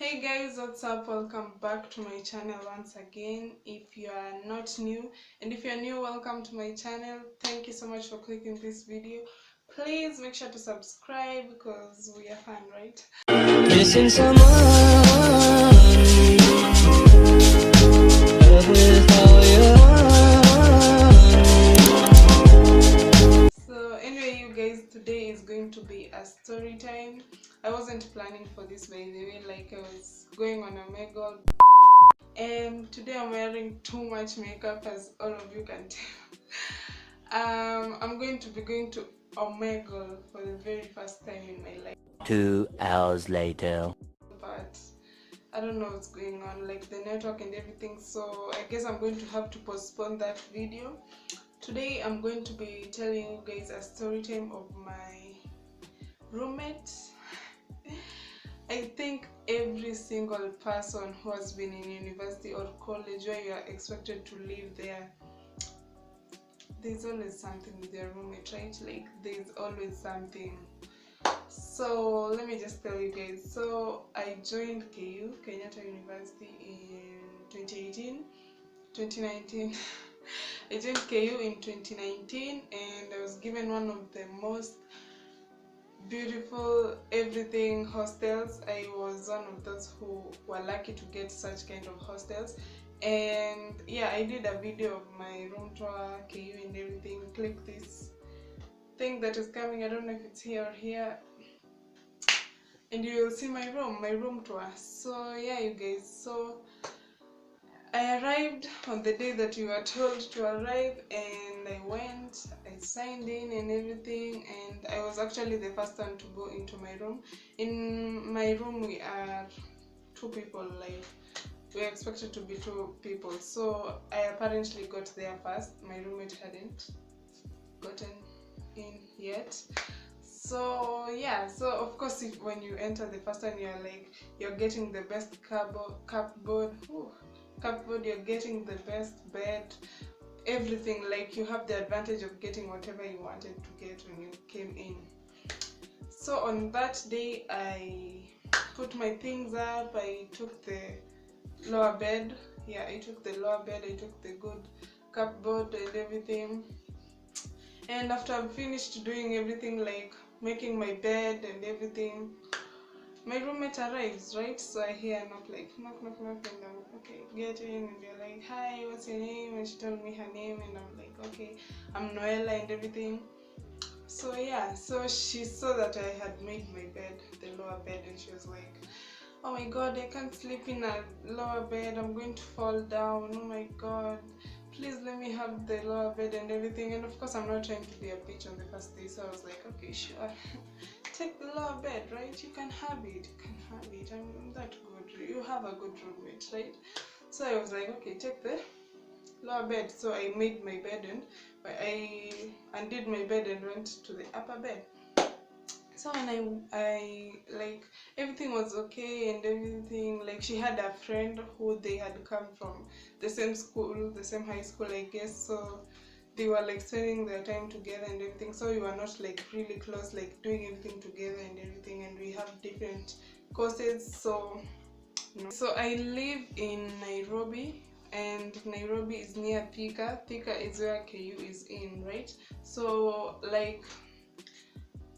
Hey guys, what's up? Welcome back to my channel once again. If you are not new, and if you're new, welcome to my channel. Thank you so much for clicking this video. Please make sure to subscribe because we are fun, right? Missing someone with all your So anyway, you guys, today is going to be a story time. I wasn't planning for this, by the way. Like, I was going on a Omegle, and today I'm wearing too much makeup, as all of you can tell. I'm going to be going to Omegle for the very first time in my life. 2 hours later. But I don't know what's going on, like the network and everything, so I guess I'm going to have to postpone that video. Today I'm going to be telling you guys a story time of my roommate. I think every single person who has been in university or college where you are expected to live there, there's always something with your roommate, right? Like, there's always something. So let me just tell you guys. So I joined KU, Kenyatta University, in 2019. I joined KU in 2019, and I was given one of the most beautiful everything hostels. I was one of those who were lucky to get such kind of hostels. And yeah, I did a video of my room tour, KU and everything. Click this thing that is coming. I don't know if it's here or here, and you will see my room tour. So yeah, you guys, so I arrived on the day that you were told to arrive, and I went, I signed in and everything, and I was actually the first one to go into my room. In my room we are two people, like we're expected to be two people, so I apparently got there first. My roommate hadn't gotten in yet. So yeah, so of course, if when you enter the first time, you're getting the best cupboard, you're getting the best bed, everything. Like, you have the advantage of getting whatever you wanted to get when you came in. So on that day, I put my things up. I took the lower bed. Yeah, I took the lower bed. I took the good cupboard and everything. And after I'm finished doing everything, like making my bed and everything, my roommate arrives, right? So I hear a knock, like knock, knock, knock, and I'm okay, get in, and they're like, hi, what's your name? And she told me her name, and I'm like, okay, I'm Noella and everything. So yeah, so she saw that I had made my bed, the lower bed, and she was like, oh my god, I can't sleep in a lower bed, I'm going to fall down, oh my god, please let me have the lower bed and everything. And of course, I'm not trying to be a bitch on the first day, so I was like, okay, sure. Take the lower bed, right? You can have it, I'm that good. You have a good roommate, right? So I was like, okay, take the lower bed. So I made my bed, and I undid my bed and went to the upper bed. So when I like, everything was okay and everything. Like, she had a friend who they had come from the same school, the same high school, I guess. So they were like spending their time together and everything. So we were not like really close, like doing everything together and everything. And we have different courses. So so I live in Nairobi, and Nairobi is near Thika. Thika is where KU is in, right? So like,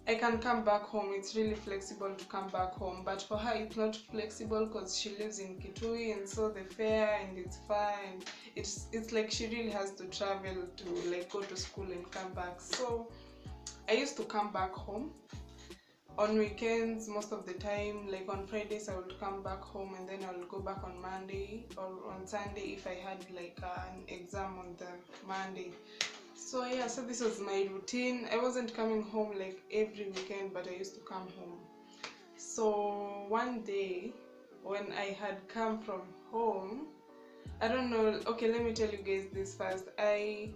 I can come back home. It's really flexible to come back home, but for her it's not flexible because she lives in Kitui, and so the fare, and it's far, and it's like she really has to travel to like go to school and come back. So I used to come back home on weekends most of the time. Like on Fridays I would come back home, and then I would go back on Monday or on Sunday if I had like an exam on the Monday. So yeah, so this was my routine. I wasn't coming home like every weekend, but I used to come home. So one day when I had come from home, I don't know, okay, let me tell you guys this first. I,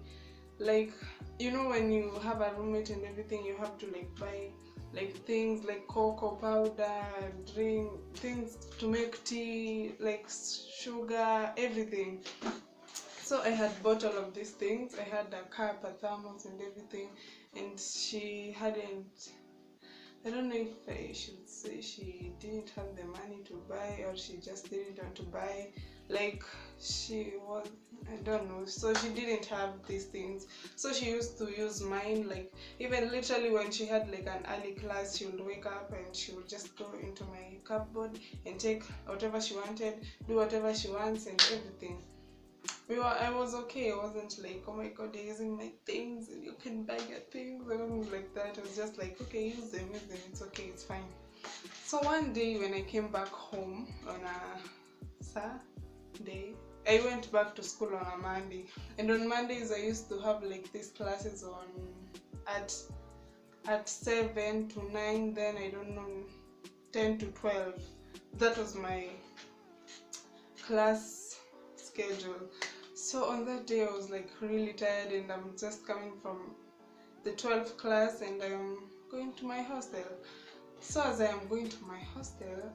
like, you know, when you have a roommate and everything, you have to like buy like things like cocoa powder, drink things to make tea, like sugar, everything. So I had bought all of these things. I had a cup, a thermos and everything, and she hadn't, I don't know if I should say she didn't have the money to buy, or what she just didn't want to buy. Like she was, I don't know, so she didn't have these things, so she used to use mine. Like even literally when she had like an early class, she would wake up and she would just go into my cupboard and take whatever she wanted, do whatever she wants and everything. I was okay. I wasn't like, oh my god, you're using my things and you can buy your things. I wasn't like that. I was just like, okay, use them, it's okay, it's fine. So one day when I came back home on a Saturday, I went back to school on a Monday, and on Mondays I used to have like these classes on at 7 to 9, then I don't know, 10 to 12. That was my class schedule. So on that day I was like really tired, and I'm just coming from the 12th class and I'm going to my hostel. So as I am going to my hostel,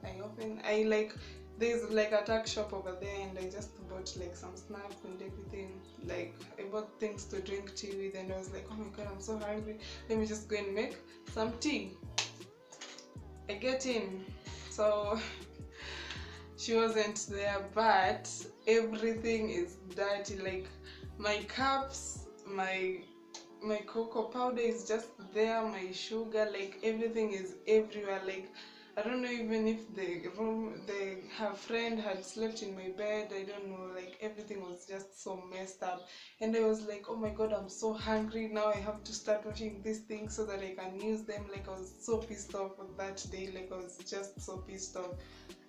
there's like a tuck shop over there, and I just bought like some snacks and everything. Like I bought things to drink tea with, and I was like, oh my god, I'm so hungry, let me just go and make some tea. I get in, so she wasn't there, but everything is dirty. Like my cups, my cocoa powder is just there, my sugar, like everything is everywhere. Like I don't know even if her friend had slept in my bed, I don't know. Like everything was just so messed up, and I was like, oh my god, I'm so hungry now, I have to start washing these things so that I can use them. Like I was so pissed off on that day. Like I was just so pissed off.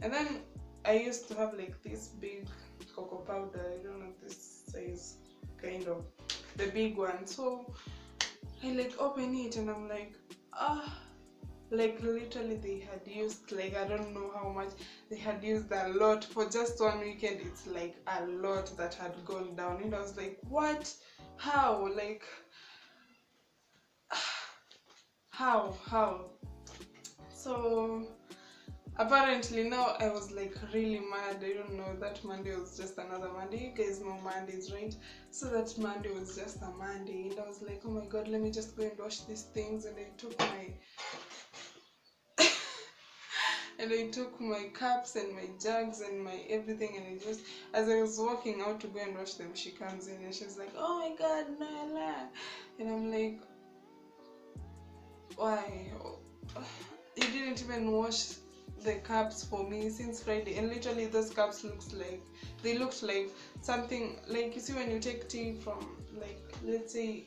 And then I used to have like this big cocoa powder, I don't know, this size, kind of the big one. So I like open it and I'm like, like literally they had used, like I don't know how much, they had used a lot for just one weekend. It's like a lot that had gone down, and I was like, what? How? Like how? So apparently now I was like really mad. I don't know, that Monday was just another Monday. You guys know Mondays, right? So that Monday was just a Monday, and I was like, oh my god, let me just go and wash these things. And I took my cups and my jugs and my everything, and I just, as I was walking out to go and wash them, she comes in and she's like, oh my god, Noella. And I'm like, why? You didn't even wash the cups for me since Friday. And literally those cups looked like something, like you see when you take tea from, like let's say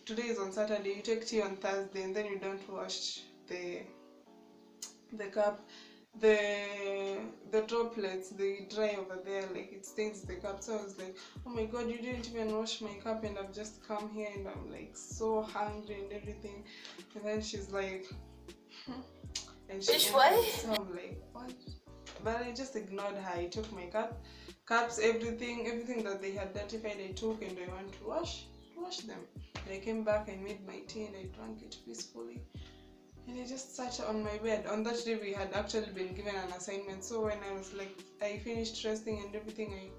today is on Saturday, you take tea on Thursday and then you don't wash the cup, the droplets, they dry over there, like it stains the cup. So I was like, oh my god, you didn't even wash my cup, and I've just come here and I'm like so hungry and everything. And then she's like, and she Which way? So I'm like, what? But I just ignored her. I took my cups, everything that they had dirtified, I took, and I went to wash them. And I came back, I made my tea and I drank it peacefully. And I just sat on my bed. On that day we had actually been given an assignment. So when I was like, I finished resting and everything,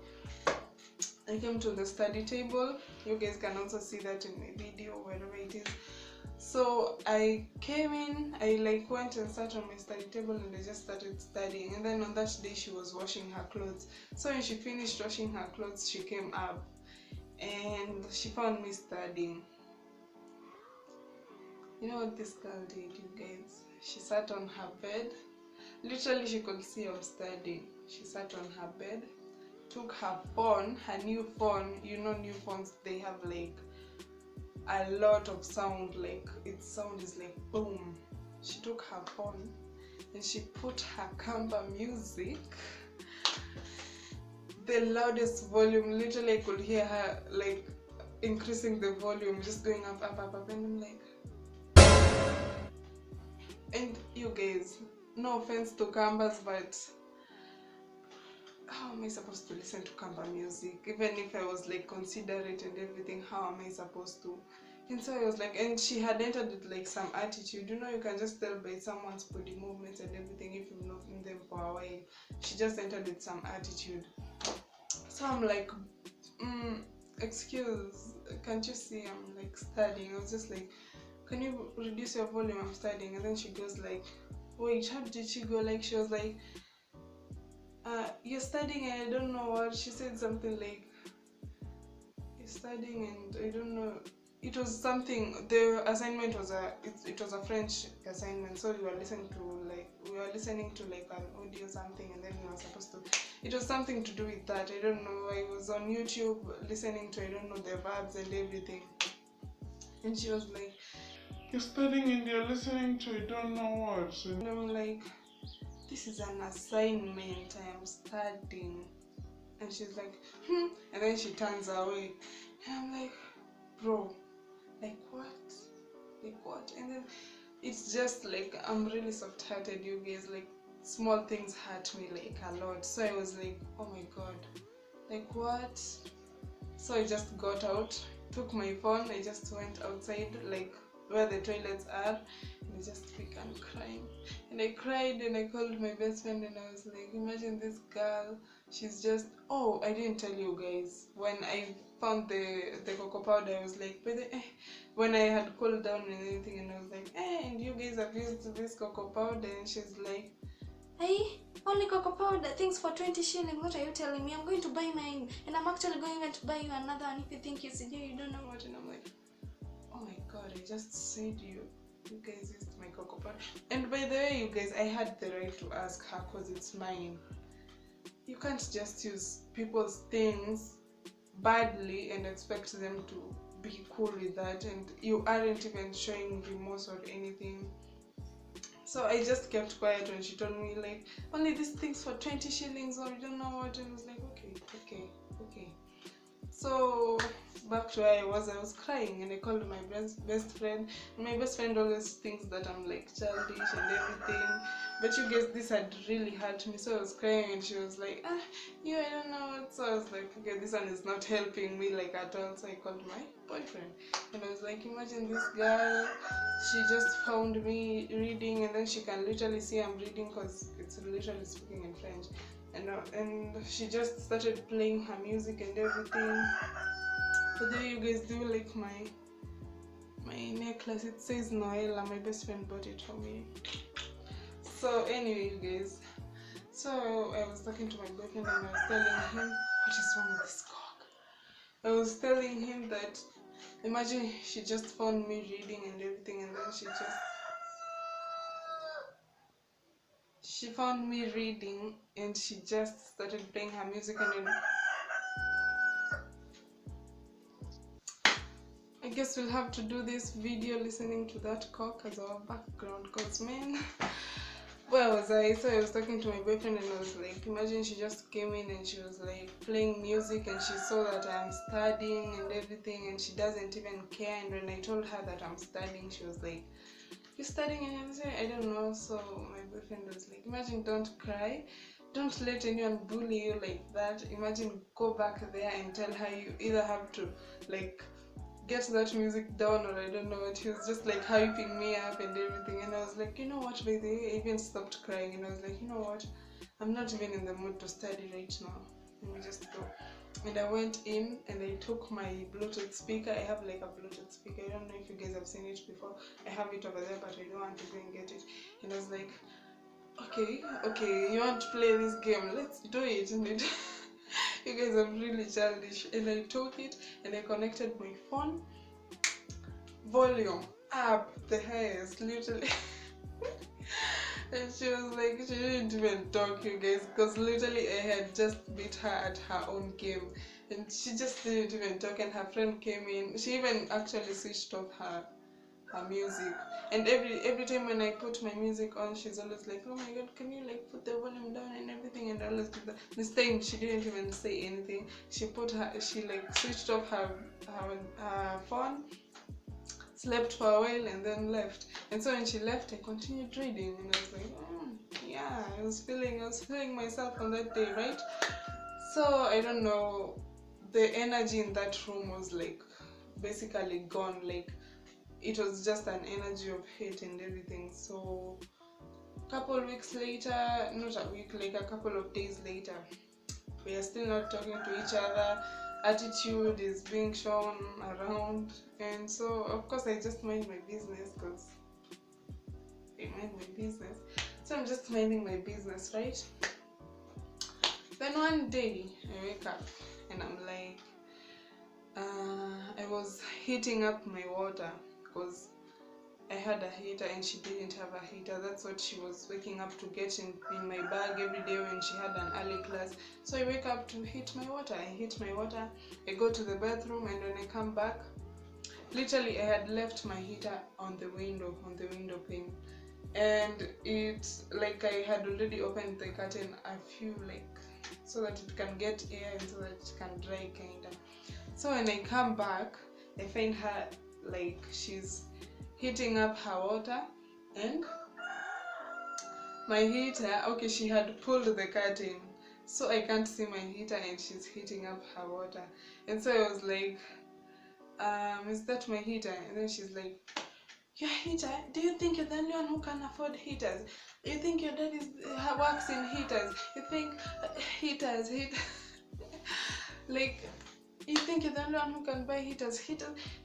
I came to the study table. You guys can also see that in my video, wherever it is. So I came in, I like went and sat on my study table and I just started studying. And then on that day she was washing her clothes. So when she finished washing her clothes, she came up and she found me studying. You know what this girl did, you guys? She sat on her bed. Literally she could see I'm studying. She sat on her bed, took her phone, her new phone. You know, new phones, they have like a lot of sound, like its sound is like boom. She took her phone and she put her Kamba music, the loudest volume. Literally I could hear her like increasing the volume, just going up, and I'm like, and you guys, no offense to Kambas, but how am I supposed to listen to Kamba music? Even if I was like considerate and everything, how am I supposed to? And so I was like, and she had entered with like some attitude. You know, you can just tell by someone's body movements and everything if you've known them for a while. She just entered with some attitude. So I'm like, excuse, can't you see I'm like studying? I was just like, can you reduce your volume? I'm studying. And then she goes like, wait, how did she go? Like she was like, you're studying and I don't know what. She said something like, you're studying and I don't know. It was something. The assignment was it was a French assignment, so we were listening to like an audio something, and then we were supposed to. It was something to do with that. I don't know. I was on YouTube listening to, I don't know, the verbs and everything, and she was like, "You're studying and you're listening to, I don't know what." And I'm like, "This is an assignment. I am studying." And she's like, and then she turns away, and I'm like, bro. Like what? And then it's just like, I'm really soft-hearted, you guys. Like, small things hurt me like a lot. So I was like, oh my god, like what? So I just got out, took my phone, I just went outside, like where the toilets are, and I just began crying. And I cried and I called my best friend and I was like, imagine this girl, she's just, oh, I didn't tell you guys, when I found the cocoa powder, I was like, when I had cooled down and everything, and I was like, and you guys have used this cocoa powder, and she's like, hey, only cocoa powder, things for 20 shillings, what are you telling me? I'm going to buy mine, and I'm actually going to buy you another one if you think you don't know what. And I'm like, oh my god, I just said you guys used my cocoa powder. And by the way, you guys, I had the right to ask her because it's mine. You can't just use people's things badly and expect them to be cool with that, and you aren't even showing remorse or anything. So I just kept quiet when she told me like, only these things for 20 shillings or you don't know what. And I was like, okay. So back to where I was crying, and I called my best friend, and my best friend always thinks that I'm like childish and everything, but you guys, this had really hurt me. So I was crying and she was like, I don't know what. So I was like, okay, this one is not helping me like at all. So I called my boyfriend and I was like, imagine this girl, she just found me reading, and then she can literally see I'm reading because it's literally speaking in French. And she just started playing her music and everything. So there you guys do, like my necklace, it says Noella, my best friend bought it for me. So anyway, you guys, so I was talking to my boyfriend and I was telling him, what is wrong with this cock? I was telling him that, imagine she just found me reading and everything, and then she found me reading and she just started playing her music, and then I guess we'll have to do this video listening to that cock as our background, cause man, where was I? So I was talking to my boyfriend and I was like, imagine she just came in and she was like playing music and she saw that I'm studying and everything, and she doesn't even care. And when I told her that I'm studying, she was like, you're studying? And I was like, I don't know. So my boyfriend was like, imagine, don't cry, don't let anyone bully you like that. Imagine, go back there and tell her you either have to like get that music down or I don't know what. He was just like hyping me up and everything, and I was like, you know what, by the way, I even stopped crying and I was like, you know what, I'm not even in the mood to study right now, let me just go. And I went in and I took my Bluetooth speaker. I have like a Bluetooth speaker, I don't know if you guys have seen it before. I have it over there, but I don't want to go and get it. And I was like, okay, you want to play this game, let's do it. And it you guys are really childish. And I took it and I connected my phone, volume up the highest, literally. And she was like, she didn't even talk, you guys, because literally I had just beat her at her own game, and she just didn't even talk. And her friend came in, she even actually switched off her music. And every time when I put my music on, she's always like, oh my god, can you like put the volume down and everything, and I always do that. This time she didn't even say anything. She like switched off her phone, slept for a while, and then left. And so when she left, I continued reading, and I was like, yeah, I was feeling myself on that day, right? So I don't know, the energy in that room was like basically gone. Like, it was just an energy of hate and everything. So a couple of weeks later, not a week, like a couple of days later, we are still not talking to each other. Attitude is being shown around, and so of course I just mind my business, because I mind my business. So I'm just minding my business, right? Then one day I wake up and I'm like, I was heating up my water because I had a heater and she didn't have a heater. That's what she was waking up to get in my bag every day when she had an early class. So I wake up to heat my water. I heat my water, I go to the bathroom, and when I come back, literally I had left my heater on the window pane. And it's like I had already opened the curtain a few, like, so that it can get air and so that it can dry kinda. So when I come back, I find her like she's heating up her water, and my heater, okay, she had pulled the curtain so I can't see my heater, and she's heating up her water. And so I was like, is that my heater? And then she's like, your heater? Do you think you're the only one who can afford heaters? You think your dad works in heaters? You think heaters like, you think you're the only one who can buy heaters?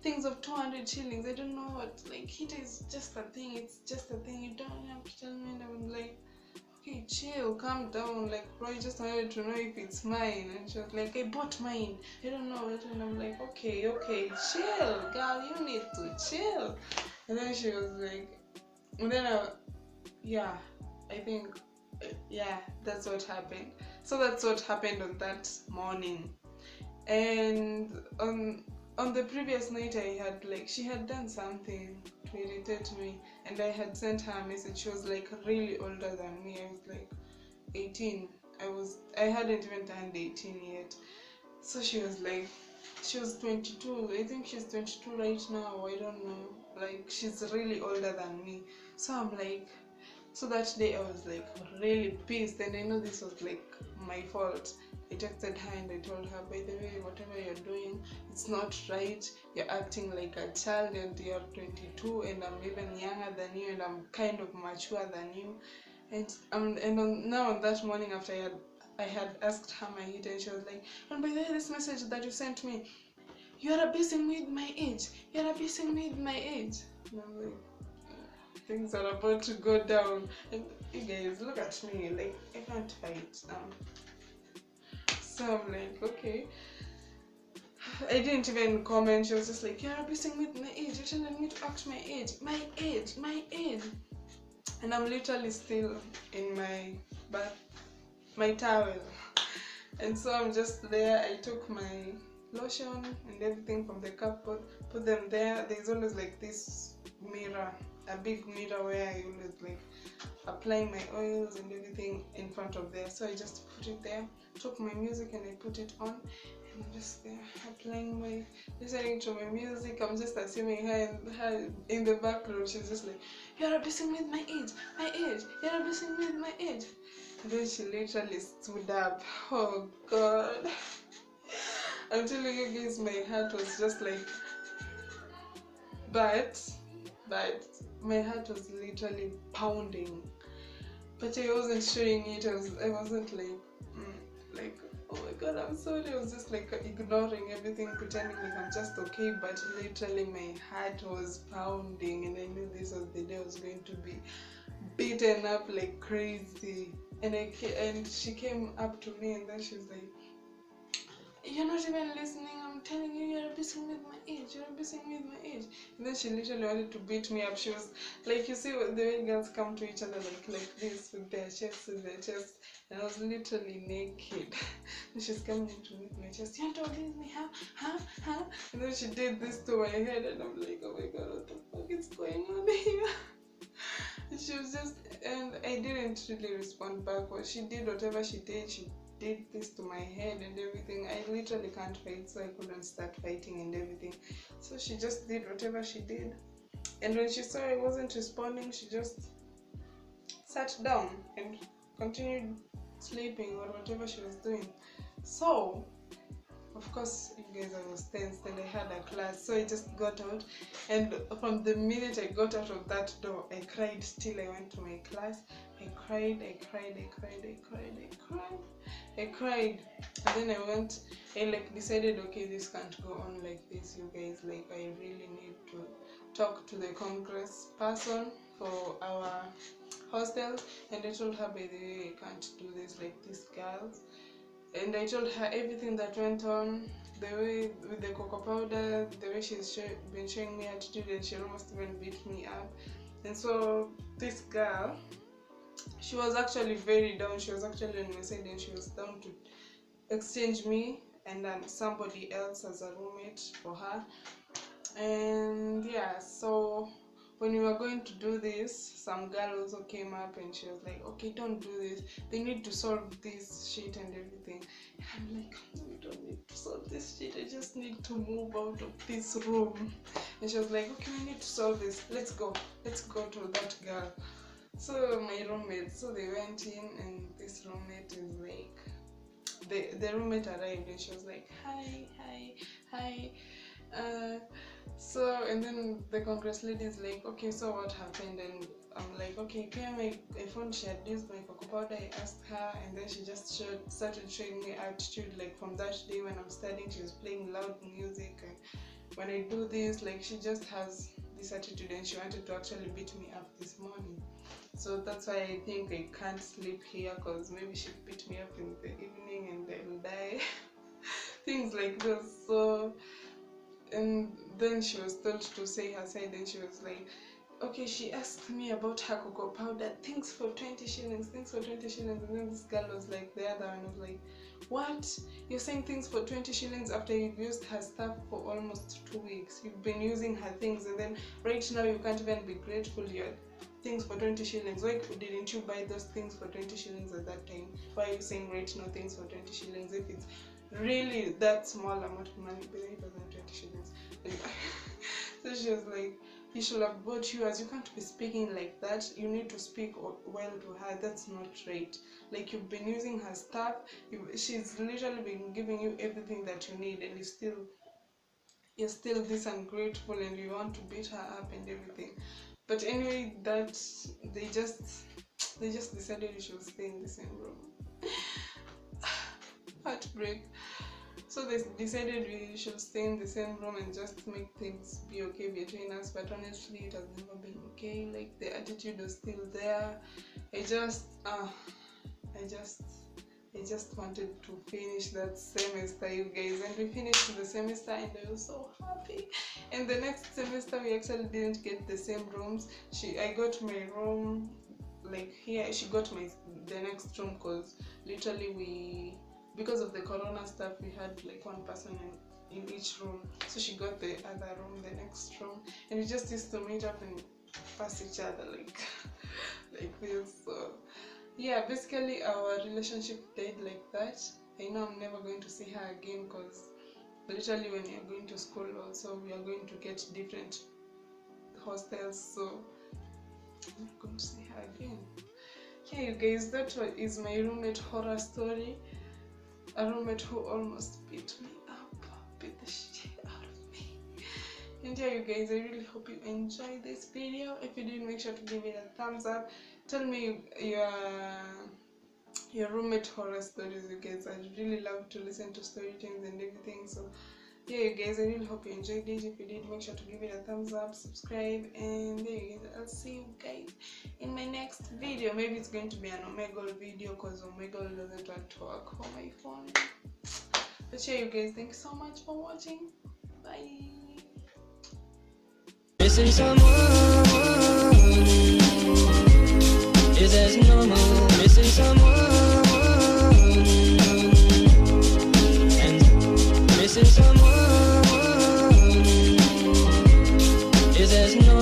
Things of 200 shillings. I don't know what. Like, heater is just a thing. It's just a thing. You don't have to tell me. And I'm like, okay, chill, calm down. Like, bro, I just wanted to know if it's mine. And she was like, I bought mine. I don't know. And I'm like, okay, chill, girl. You need to chill. And then she was like, and then I think, that's what happened. So that's what happened on that morning. And on the previous night, I had she had done something to irritate me, and I had sent her a message. She was like really older than me. I was like 18. I hadn't even turned 18 yet. So she was 22. I think she's 22 right now. I don't know. Like, she's really older than me. So I'm like, so that day I was like really pissed, and I know this was like my fault. I texted her and I told her, by the way, whatever you're doing, it's not right. You're acting like a child, and you're 22, and I'm even younger than you, and I'm kind of mature than you. Now on that morning, after I had asked her my heater, and she was like, and by the way, this message that you sent me, you're abusing me with my age. You're abusing me with my age. And I'm like, things are about to go down. And you guys, look at me. Like, I can't fight. So I'm like, okay. I didn't even comment. She was just like, you're abusing me with my age. You're telling me to act my age. My age. And I'm literally still in my bath, my towel. And so I'm just there. I took my lotion and everything from the cupboard, put them there. There's always like this mirror, a big mirror where I always like applying my oils and everything in front of there. So I just put it there, took my music and I put it on, and I'm just there applying listening to my music. I'm just assuming her in the background. She's just like, you're abusing me with my age, you're abusing me with my age. And then she literally stood up. Oh God. I'm telling you guys, my heart was just like, but my heart was literally pounding. But I wasn't showing it. I wasn't like, oh my God, I'm sorry. I was just like ignoring everything, pretending like I'm just okay. But literally my heart was pounding, and I knew this was the day I was going to be beaten up like crazy. And she came up to me, and then she was like, you're not even listening. I'm telling you, you're abusing me with my age. You're abusing me with my age. And then she literally wanted to beat me up. She was like, you see the way girls come to each other like this, with their chests. And I was literally naked. And she's coming to me with my chest. You want to abuse me? Huh? And then she did this to my head, and I'm like, oh my God, what the fuck is going on here? And she was and I didn't really respond back. Well, she did whatever she did. She did this to my head and everything. I literally can't fight, so I couldn't start fighting and everything. So she just did whatever she did. And when she saw I wasn't responding, she just sat down and continued sleeping or whatever she was doing. So, of course, you guys, I was tensed and I had a class, so I just got out. And from the minute I got out of that door, I cried till I went to my class. I cried. And then I decided, okay, this can't go on like this, you guys. Like, I really need to talk to the congress person for our hostel. And I told her, by the way, I can't do this like these girls. and I told her everything that went on, the way with the cocoa powder, the way she's been showing me attitude, and she almost even beat me up. And so this girl, she was actually very down. She was actually on my side, and she was down to exchange me and somebody else as a roommate for her. And yeah, so when we were going to do this, some girl also came up and she was like, okay, don't do this, they need to solve this shit and everything. And I'm like, we don't need to solve this shit, I just need to move out of this room. And she was like, okay, we need to solve this, let's go to that girl. So my roommate, so they went in, and this roommate is like, the roommate arrived and she was like, hi. So, and then the Congress lady is like, okay, so what happened? And I'm like, okay, I found she had used my cocoa powder. I asked her, and then she just started showing me attitude. Like from that day when I'm studying, she was playing loud music, and when I do this, like she just has this attitude, and she wanted to actually beat me up this morning. So that's why I think I can't sleep here, because maybe she beat me up in the evening and I'll die. Things like this. So, and then she was told to say her side, and she was like, okay, she asked me about her cocoa powder, things for 20 shillings. And then this girl was like, the other one was like, what? You're saying things for 20 shillings after you've used her stuff for almost 2 weeks? You've been using her things, and then right now you can't even be grateful you're things for 20 shillings. Why didn't you buy those things for 20 shillings at that time? Why are you saying right now things for 20 shillings if it's really that small amount of money? But it wasn't 20 shillings. So she was like, he should have bought yours. You can't be speaking like that. You need to speak well to her. That's not right. Like, you've been using her stuff. She's literally been giving you everything that you need, and you're still this ungrateful, and you want to beat her up and everything. But anyway, that they just decided you should stay in the same room. Heartbreak. So they decided we should stay in the same room and just make things be okay between us. But honestly, it has never been okay. Like, the attitude was still there. I just wanted to finish that semester, you guys, and we finished the semester, and I was so happy. And the next semester we actually didn't get the same rooms. I got my room like here, she got the next room, because literally because of the corona stuff, we had like one person in each room. So she got the other room, the next room, and we just used to meet up and pass each other like this. So yeah, basically our relationship died like that. I know I'm never going to see her again, because literally when we are going to school also, we are going to get different hostels, so I'm not going to see her again. Yeah, you guys, that is my roommate horror story. A roommate who almost beat me up, beat the shit out of me. And yeah, you guys, I really hope you enjoyed this video. If you did, make sure to give it a thumbs up. Tell me your roommate horror stories, you guys. I'd really love to listen to story times and everything. So yeah, you guys, I really hope you enjoyed it. If you did, make sure to give it a thumbs up, subscribe, and there you guys, I'll see you guys in my next video. Maybe it's going to be an Omegle video, because Omegle doesn't want to work for my phone. But yeah, you guys, thank you so much for watching. Bye. Missing someone, is as normal. Missing someone, and missing someone.